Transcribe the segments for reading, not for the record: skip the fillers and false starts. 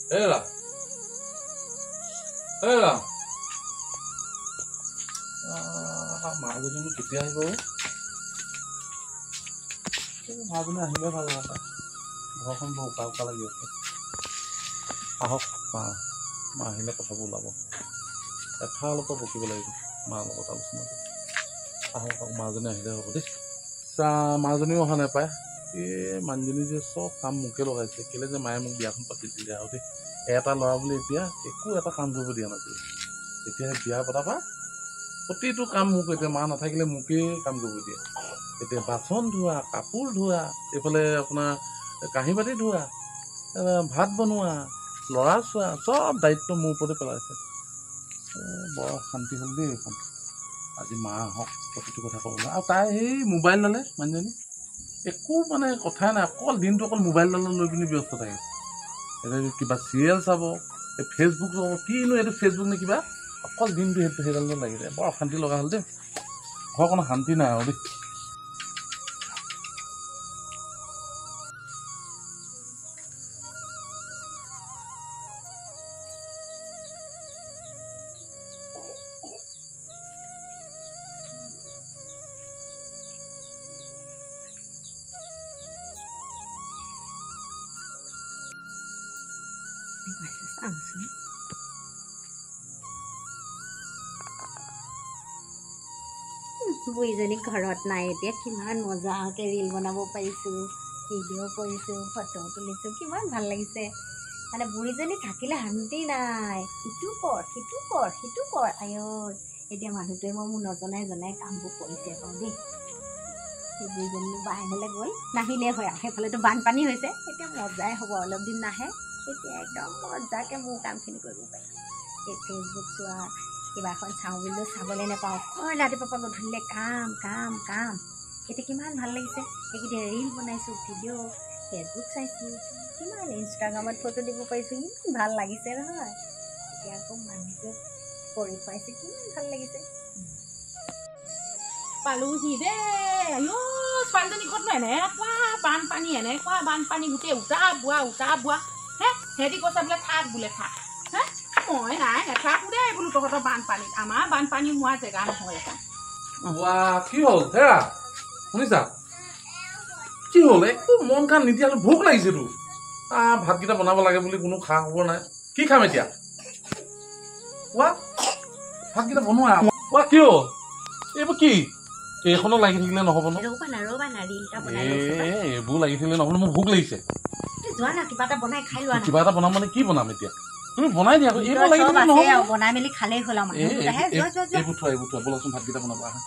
Era. Era. মাজনী কেতিয়া আহিব? মাজনী আহিলে ভাল হ'ব। ঘৰখন বৰ উকা উকা লাগি আছে। আহক মা আহিলে কথাবোৰ ওলাব। এফালৰ পৰা বকিব লাগিব মাৰ লগত আলোচনা কৰি। আহক মাজনী আহিলে হ'ব দেই। মাজনীও অহা নাপায়। এই মানুহজনী যে চব কাম মোকে লগাইছে। কেলে যে মায়ে মোক বিয়াখন পাতি দিলে আৰু দেই। এটা ল'ৰা বুলি এতিয়া একো এটা কাম কৰিব দিয়া নাছিলে। এতিয়া বিয়া পতাৰ পৰা প্ৰতিটো কাম মোক এতিয়া মা নাথাকিলে মোকেই কাম কৰিব দিয়ে। এতিয়া বাচন ধোৱা, কাপোৰ ধোৱা, এইফালে আপোনাৰ কাঁহী বাতি ধোৱা, ভাত বনোৱা, ল'ৰা চোৱা, চব দায়িত্ব মোৰ ওপৰতে পেলাইছে। বৰ শান্তি হ'ল দেই এইখন। আজি মা আহক প্ৰতিটো কথা ক'ব আৰু তাই সেই মোবাইল ল'লে মানুহজনী একো মানে কথাই নাই। অকল দিনটো অকল মোবাইল লৈ পিনি ব্যস্ত থাকে। এতিয়া কিবা চিৰিয়েল চাব, এই ফেচবুক চাব, কিনো এইটো ফেচবুক নে কিবা, অকল দিনটো সেইডাল লাগি যায়। বৰ অশান্তি লগা হ'ল দেই। ঘৰখনৰ শান্তি নাই আৰু দেই। বুঢ়ীজনী ঘৰত নাই এতিয়া। কিমান মজাকে ৰীল বনাব পাৰিছোঁ, ভিডিঅ' কৰিছোঁ, ফটো তুলিছোঁ, কিমান ভাল লাগিছে। মানে বুঢ়ীজনী থাকিলে শান্তি নাই। ইটো কৰ সিটো কৰ সিটো কৰ। আয়ৈ এতিয়া মানুহটোৱে মোৰ নজনাই জনাই কামবোৰ কৰিছে বাৰু দেই। সেই বুঢ়ীজনী বাহিৰলৈ গ'ল, নাহিলে হয় আৰু। সেইফালেতো বানপানী হৈছে। এতিয়া মজাই হ'ব। অলপ দিন নাহে এতিয়া একদম মজাকে মোৰ কামখিনি কৰিব পাৰিম। এই ফেচবুক চোৱা, কিবা এখন চাওঁ বুলিলেও চাবলৈ নাপাওঁ। ৰাতিপুৱাৰ পৰা গধূলিলৈ কাম কাম কাম। এতিয়া কিমান ভাল লাগিছে। এইকেইটা ৰীল বনাইছোঁ, ভিডিঅ', ফেচবুক চাইছোঁ, কিমান ইনষ্টাগ্ৰামত ফটো দিব পাৰিছোঁ। ইমান ভাল লাগিছে নহয়। এতিয়া আকৌ মানুহটো কৰি খুৱাইছে, কিমান ভাল লাগিছে। পালোহি দেই। আয়ো ছোৱালীজনী ক'তনো এনেকুৱা বানপানী গোটেই উটা বোৱা হে। সিহঁতি কৈছে বোলে থাক বোলে থাক। হে মই নাই নাথাকো দেই বোলো তহঁতৰ বানপানীত। আমাৰ বানপানী হোৱা জেগা নহয় এখন। কি হ'ল হেৰা? শুনিছা কি হ'ল? একো মন কাণ নিদিয়ালৈ ভোক লাগিছেতো। ভাতকেইটা বনাব লাগে বুলি কোনো খা খবৰ নাই। কি খাম এতিয়া? ভাতকেইটা বনোৱা। কি হ'ল? এইবোৰ কি? এইখনো লাগি থাকিলে নহ'ব ন? এইবোৰ লাগি থাকিলে নহ'ব। মোৰ ভোক লাগিছে। কিবা এটা বনাম মানে কি বনাম এতিয়া? তুমি বনাই দিয়া। এইবোৰ লাগি থাকিলে নহ'ব। বনাই মেলি খালেই হ'ল। এইবোৰ থোৱা ব'লাচোন ভাতকেইটা বনাব আহা।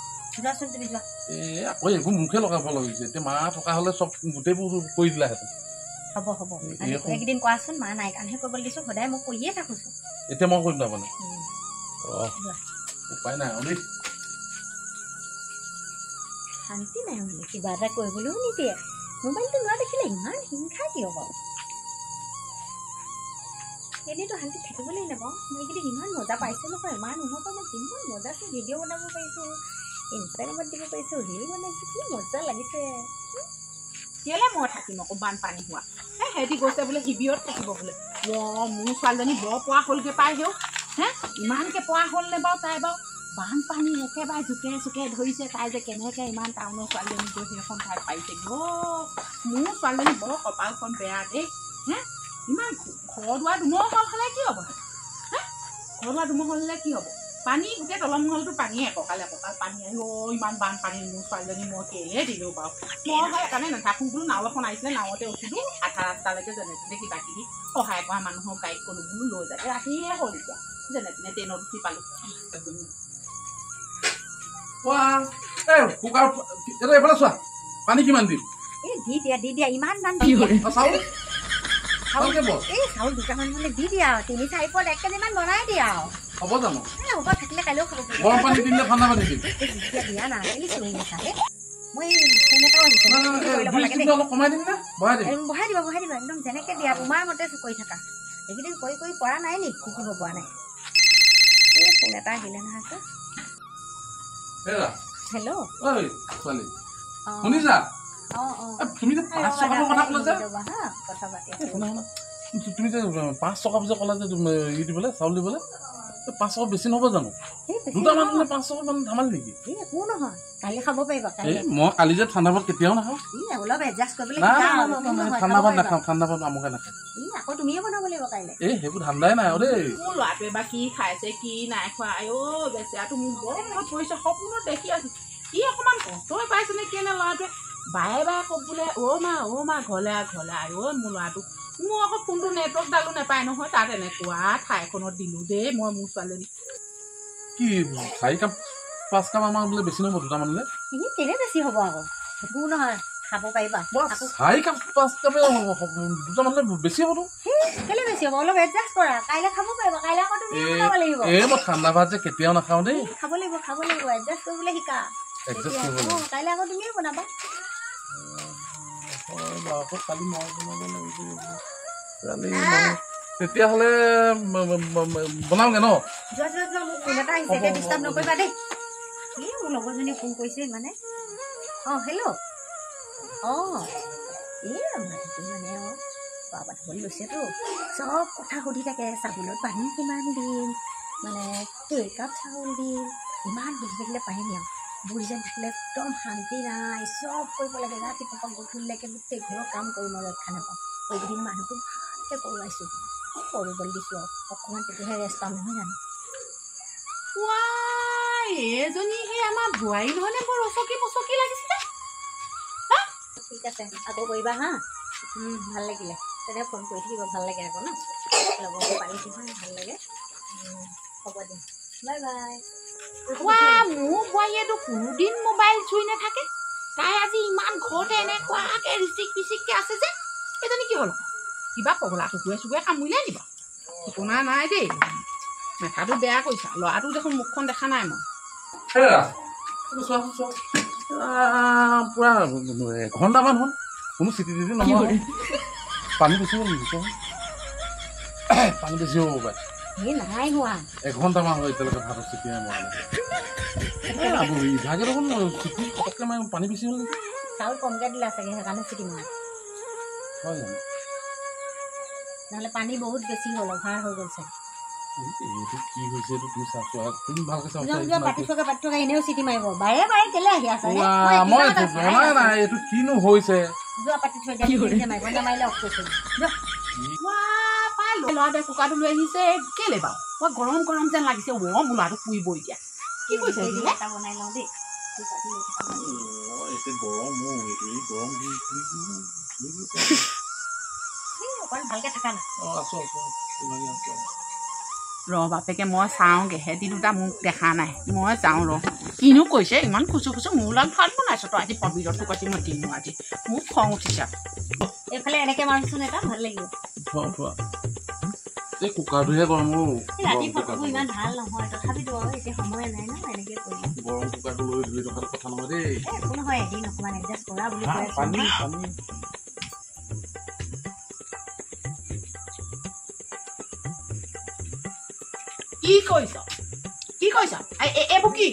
আকৌ এইবোৰ মুখে লগাব লাগিছে। এতিয়া মা থকা হ'লে চব গোটেইবোৰ কৰি দিলাহেঁতেন। হ'ব এইকেইদিন কোৱাচোন। মা নাই কাৰণেহে কৰিবলৈ দিছোঁ। সদায় মই কৰিয়ে থাকোঁচোন। এতিয়া মই কৰিম তাৰমানে উপায় নাই আৰু দেই। শান্তি নাই মানে কিবা এটা কৰিবলৈও নিদিয়ে। মোবাইলটো লোৱা দেখিলে ইমান হিংসা কিয় বাৰু? এনেইতো শান্তি থাকিবলৈ নাপাওঁ। মই এইকেইদিন ইমান মজা পাইছোঁ নহয়। মা নোহোৱাৰ পৰা মই কিমান মজাকৈ ভিডিঅ' বনাব পাৰিছোঁ, ইনষ্টাগ্ৰামত দিব পাৰিছোঁ, ৰীল বনাইছোঁ। কি মজা লাগিছে। কেলে মই থাকিম আকৌ বানপানী হোৱা? সিহঁতি গৈছে বোলে শিবিৰত থাকিব বোলে। মোৰ ছোৱালীজনী বৰ পোৱা হ'লগৈ পাই হেও। ইমানকৈ পোৱা হ'ল নে বাৰু তাই বাৰু? বানপানী একেবাৰে জোকে চোকে ধৰিছে। তাই যে কেনেকৈ ইমান টাউনৰ ছোৱালীজনী গৈ সেইখন ঠাই পাইছে। মোৰ ছোৱালীজনী বৰ কপালখন বেয়া দেই। ইমান ঘৰ দুৱাৰ দুমহল হ'লে কি হ'ব? ঘৰ দুৱাৰ দুমহল হ'লে কি হ'ব? পানী গোটেই তলমহলটো পানীয়ে কঁকালে কঁকাল পানী। ইমান বানপানী মোৰ ছোৱালীজনী মই কেলে দিলোঁ বাৰু? মই সেইকাৰণে নাথাকোঁ বোলো। নাও এখন আহিছিলে, নাৱতে উঠিলোঁ। আধা ৰাস্তালৈকে যেনে তেনে কিবা কিবি সহায় কৰা মানুহৰ গাড়ীত ক'লোঁ বোলো লৈ যায়। ৰাতিহে হ'ল এতিয়া যেনে তেনে ট্ৰেইনত উঠি পালোঁ। এইফালে চোৱা পানী কিমান দিম? দি দিয়া ইমান দাম। চাউল দুটামান হ'লে দি দিয়া আৰু 3-4 পদ 1 কেজিমান বনাই দিয়া আৰু। হ'ব জানো? হ'ব থাকিলে কাইলৈও খাব পাৰিম। গৰম পানী দিলে ঠাণ্ডা পানী দিম। দিয়া না চিঞৰি নাথাকে। মই ফোন এটাও আহিছে অলপ কমাই দিম নে? বঢ়াই দিবা একদম যেনেকৈ দিয়া তোমাৰ মতে কৰি থাকা। এইকেইদিন কৰি পৰা নাই নি? শিকিব পৰা নাই। এই ফোন এটা আহিলে নহয়। হেল্ল' শুনিছা? তুমি যে কথা পাতি তুমি যে 5 টকা পিছত ক'লা যে ই দিবলৈ চাউল দিবলৈ 5 টকা বেছি নহ'ব জানো দুটা মানুহ 5 টকা মান ধামালি নেকি একো নহয় কাইলৈ খাব পাৰিবা মই কালি যে ঠাণ্ডা ভাত কেতিয়াও নাখাওঁ অলপ এডজাষ্ট কৰিবলৈ ঠাণ্ডা ভাত নাখাওঁ ঠাণ্ডা ভাত আমুকে নাখায় আকৌ তুমিয়ে বনাব লাগিব কাইলৈ সেইবোৰ ধান্দাই নাই দেই মোৰ ল'ৰাটোৱে বা কি খাইছে কি নাই খোৱা বেচেৰাটো মোৰ বৰ মনত পৰিছে সপোনত দেখি আছো কি অকণমান কষ্টই পাইছে নে কেনে ল'ৰাটোৱে বায়ে বায়ে কওক বোলে অ' মা ঘৰলৈ মোৰ ল'ৰাটো মোৰ আকৌ ফোনটো নেটৱৰ্কডালো নাপায় নহয় তাত এনেকুৱা ঠাইখনত দিলোঁ দেই মই মোৰ ছোৱালীজনী কি 4 কাপ 5 কাপ আমাৰ বোলে বেছি নহ'ব দুটা মানুহলে কেলে বেছি হ'ব আকৌ একো নহয় খাব পাৰিবা 4 কাপ 5 কাপে দুটা মানুহলে বেছি হ'বতো কেলে বেছি হ'ব অলপ এডজাষ্ট কৰা কাইলৈ খাব পাৰিবা কাইলৈ আকৌ তুমি বনাব লাগিব মই ঠাণ্ডা ভাত যে কেতিয়াও নাখাওঁ দেই খাব লাগিব এডজাষ্ট কৰিবলৈ শিকা কাইলৈ আকৌ তুমিয়ে বনাবা কালি মই বনাব লাগিব তেতিয়াহ'লে বনাওঁগে ন যোৱা মোক ফোন এটা আহিছে এতিয়া ডিষ্টাৰ্ব নকৰিবা দেই মোৰ লগৰজনীয়ে ফোন কৰিছে মানে হেল্ল' মানুহটো মানে খোৱা পাতিবলৈ লৈছেতো চব কথা সুধি থাকে চাউলত পানী কিমান দিম মানে কেইকাপ চাউল দিম ইমান সুধি থাকিলে পাৰিম আৰু বুঢ়ীজন থাকিলে একদম শান্তি নাই চব কৰিব লাগে ৰাতিপুৱা গধূলিলৈকে গোটেই ঘৰৰ কাম কৰি মই ৰক্ষা নাপাওঁ এইকেইদিন মানুহটো ভালকৈ কৰোৱাইছোঁ কৰিবলৈ দিছোঁ আৰু অকণমান তেতিয়াহে ৰেষ্ট পাম নহয় জানো এজনী সেই আমাৰ বোৱাৰী নহয়নে বৰ ৰচকি লাগিছে ঠিক আছে আকৌ কৰিবা হা ভাল লাগিলে তেনে ফোন কৰি থাকিব ভাল লাগে আকৌ ন লগৰবোৰ পাৰিছোঁ ভাল লাগে হ'ব দিম বাই বাই মোৰ বোৱাৰীয়েতো কোনোদিন মোবাইল চুই নাথাকে তাই আজি ইমান ঘৰতে এনেকুৱাকৈ ৰিচিক আছে যে এজনী কি হ'ল কিবা পগলা কুকুৰে চুকুৰে কামুৰিলে নিব ঠিকনা নাই দেই মেথাটো বেয়া কৰিছা ল'ৰাটো দেখোন মুখখন দেখা নাই মই পুৰা এঘণ্টামান হ'ল কোনো চিটি দিদি নহয় পানী বেছি হ'ল নেকি পানী বেছি হ'ব পাৰে নাই হোৱা এঘণ্টামান হ'ল এতিয়ালৈকে ভাতৰ চিটি নাই মই ইভাগে দেখোন চিটি পটককৈ মানে পানী বেছি হ'ল নেকি চাউল কমকৈ দিলা চাগে সেইকাৰণে চিটি মাৰা হয় জানো নহ'লে পানী বহুত বেছি হ'ল অভাৰ হৈ গ'ল চাগে এইটো কি হৈছে এইটো তুমি চাইছো তুমি ভালকৈ পাতি থকা এনেও চিটি মাৰিব বাৰে কেলে আহি আছা মই জনাই নাই এইটো কিনো হৈছে যোৱা পাতি থৈ দিয়া মাৰিব নামাৰিলে অফ কৰি থৈ ল'ৰাটোৱে কুকাৰটো লৈ আহিছে কেলে বাৰু মই গৰম যেন লাগিছে মোৰ ল'ৰাটো পুৰিব এতিয়া কি কৈছে এটা বনাই লওঁ দেই অকণমান ভালকৈ থাকা না বাপেকে মই চাওঁগে সেহেঁতি দুটা মোক দেখা নাই মই যাওঁ কিনো কৈছে ইমান খুচু মোৰ লগত ভাত বনাইছ তই আজি পবিতৰটো কৈছে মই দিনো আজি মোক খং উঠিছে এইফালে এনেকৈ মাৰিছোন এটা ভাল লাগিব এই কুকাৰটোহে গৰম ৰাতিপুৱা ইমান ভাল নহয় তথাপিতো আৰু এতিয়া সময় নাই ন এনেকৈ কৰিম গৰম কুকাৰটো লৈ ধৰি থকাৰ কথা নহয় দেই একো নহয় এদিন অকণমান এডজাষ্ট কৰা বুলি কৈ আছো পানী কি কৈছ এইবোৰ কি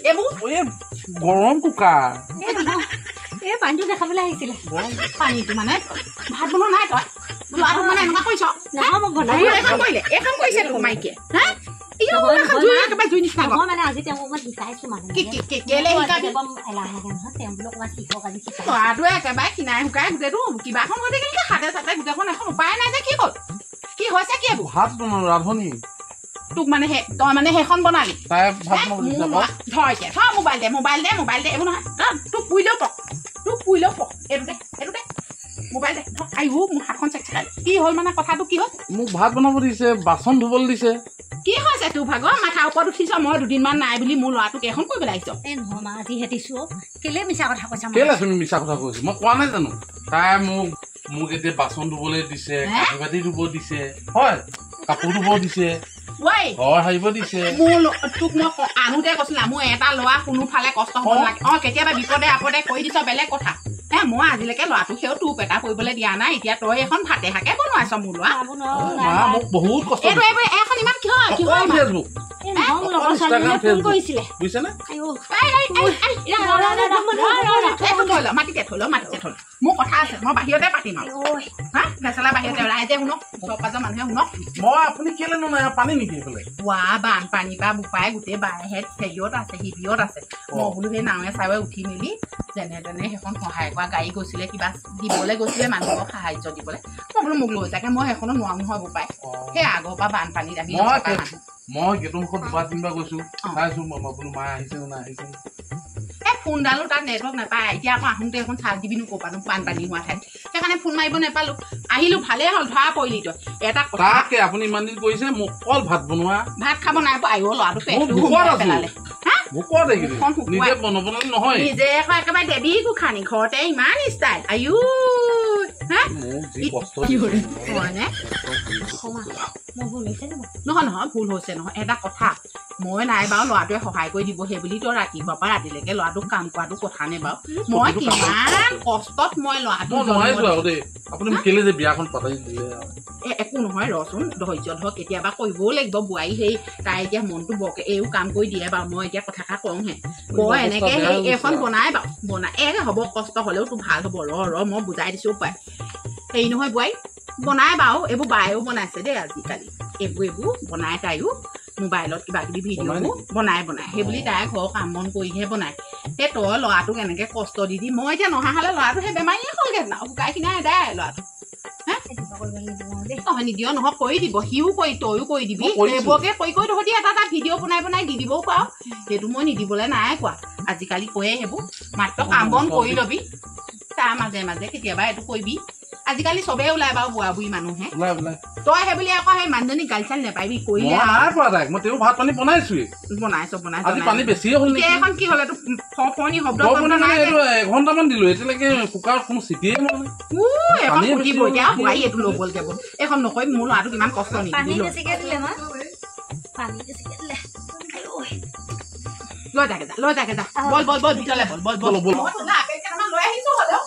এইবোৰ গৰম কুকাৰ এই পানীটো দেখাবলৈ আহিছিলে পানীটো মানে ভাত বনোৱা নাই তই ল'ৰাটো মানে এনেকুৱা কৰিছ এইখন কৰিছে দেখোন মাইকীয়ে মানে আজি তেওঁক অকণমান শিকাইছো মানে ল'ৰাটোৱে একেবাৰে কিনাই শুকাই গোটেইটো কিবা এখন হৈ থাকিলে হাতে চাতে গোটেইখন এখন উপায় নাই যে কি হ'ল কি হৈছে কি এইবোৰ ভাত ৰান্ধনি তোক মানে তই মানে সেইখন বনালি ধৰ এতিয়া ধৰ মোবাইল দে এইবোৰ নহয় তোক পুৰিলেও পক এইটো দে মোবাইল দে আইও মোৰ হাতখন চেকচেকাই কি হ'ল মানে কথাটো কি হ'ল মোক ভাত বনাব দিছে বাচন ধুবলৈ দিছে কি হৈছে তোৰ ভাগৰ মাথা ওপৰত উঠিছ মই দুদিনমান নাই বুলি মোৰ ল'ৰাটোক এখন কৰিবলৈ আহিছ এই নহয় মা আজি হেতিছো কেলে মিছা কথা কৈছা কেলে তুমি মিছা কথা কৈছো মই কোৱা নাই জানো তাই মোক এতিয়া বাচন ধুবলৈ দিছে কাঁহী বাতি ধুব দিছে হয় কাপোৰ ধুব দিছে ঘৰ সাৰিব দিছে তোক মই আনোতে কৈছিলা মোৰ এটা ল'ৰা কোনোফালে কষ্ট হ'ব নালাগে কেতিয়াবা বিপদে আপদে কৰি দিছ বেলেগ কথা মই আজিলৈকে ল'ৰাটোক সেও তোৰ পেটা কৰিবলৈ দিয়া নাই এতিয়া তই এখন ভাতে শাকে বনোৱাইছ মোৰ ল'ৰা বহুত কষ্ট এখন ইমান কিহৰ ফেচবুক এই নহয়, মোৰ লগৰ ছোৱালীজনীয়ে ফোন কৰিছিলে। বুজিছেনে আইও, মাটিতে থৈ ল মোৰ কথা আছে মই বাহিৰতে পাতিম আৰু ঐ, হা ফেচলা বাহিৰতে ৰাইজে শুনক ওচৰ পাজৰ মানুহে শুনক মই আপুনি কেলে নাই পানী নেকি এইফালে ৱা বানপানী বা বোপাই গোটেই বাইহেড হেৰিয়ত আছে হিবিয়ত আছে মই বোলো সেই নাৱে চাৱে উঠি মেলি যেনে তেনে সেইখন সহায় কৰা গাড়ী গৈছিলে কিবা দিবলৈ গৈছিলে মানুহক সাহায্য দিবলৈ মই বোলো মোক লৈ যাকে মই সেইখনো নোৱাৰো নহয় বোপাই সেই আগৰ পৰা বানপানীত আহি মই গেটৰ মুখত দুবাৰ তিনিবাৰ গৈছো চাইছো বোলো মায়ে আহিছে নে আহিছে এই ফোনডালো তাত নেটৱৰ্ক নাপায় এতিয়া আকৌ আহোঁতে এখন চাৰ্জ দিবিনো ক'ৰ পৰা বানপানী হোৱা ঠাইত সেইকাৰণে ফোন মাৰিব নাপালো আহিলো ভালেই হ'ল ধৰা পৰিলি তই এটা তাকে আপুনি ইমান দিন কৰিছে মোক অকল ভাত বনোৱা ভাত খাব নাই পোৱা আইও ল'ৰাটো পেলালে ভোকত নিজে বনাবলৈ নহয় নিজে আকৌ একেবাৰে দেৱী গোসানী ঘৰতে ইমান ষ্টাইল আয়ু নহয় নহয় ভুল হৈছে নহয় এটা কথা মই নাই বাৰু ল'ৰাটোৱে সহায় কৰি দিব সেই বুলি তই ৰাতিপুৱাৰ পৰা ৰাতিলৈকে ল'ৰাটোক কাম কৰাটো কথা নে বাৰু মই কিমান কষ্টত মই ল'ৰাটো আপুনি কেলে যে বিয়াখন পাতি দিলে একো নহয় ৰচোন ধৈৰ্য ধৰ কেতিয়াবা কৰিবও লাগিব বোৱাৰী সেই তাই এতিয়া মনটো বকে এইও কাম কৰি দিয়ে বাৰু মই এতিয়া কথা কওঁহে মই এনেকে সেই এইখন বনাই বাৰু বনাই হ'ব কষ্ট হ'লেও তোৰ ভাল হ'ব ৰ মই বুজাই দিছো পাই হেৰি নহয় বোৱাৰী বনাই বাৰু এইবোৰ বায়েও বনাইছে দেই আজিকালি এইবোৰ বনাই তাইও মোবাইলত কিবা কিবি ভিডিঅ'বোৰ বনাই সেই বুলি তাই ঘৰৰ কাম বন কৰিহে বনায় সেই তই ল'ৰাটোক এনেকে কষ্ট দি মই এতিয়া নহা হ'লে ল'ৰাটো সেই বেমাৰীয়ে হ'লগৈ শুকাই কিনাই এদাই ল'ৰাটো নিদিয় নহয় কৰি দিব সিও কৰি তয়ো কৰি দিবি এইবোৰকে কৰি তহঁতি এটা ভিডিঅ' বনাই দি দিবও পাৰ সেইটো মই নিদিবলৈ নাই কোৱা আজিকালি কৈয়ে সেইবোৰ মাত্ৰ কাম বন কৰি ল'বি তাৰ মাজে মাজে কেতিয়াবা এইটো কৰিবি আজিকালি চবেই ওলাই বাৰু বুঢ়া বুঢ়ী মানুহে তই সেই বুলি আকৌ সেই মানুহজনী গালি চালি নাপাবি কৰিলে ভাত পানী বনাইছোৱে এখন কি হ'ল এইটো ফনি শব্দ এঘণ্টামান দিলো এতিয়ালৈকে কুকাৰত কোনো চিটিয়ে বোৱাৰী এইটো লৈ গ'ল কেৱল এইখন নকৰিম মোৰ ল'ৰাটোক ইমান কষ্ট নিদিবি লৈ থাকে যা বল ভিতৰলৈ বল লৈ আহিছো হ'লেও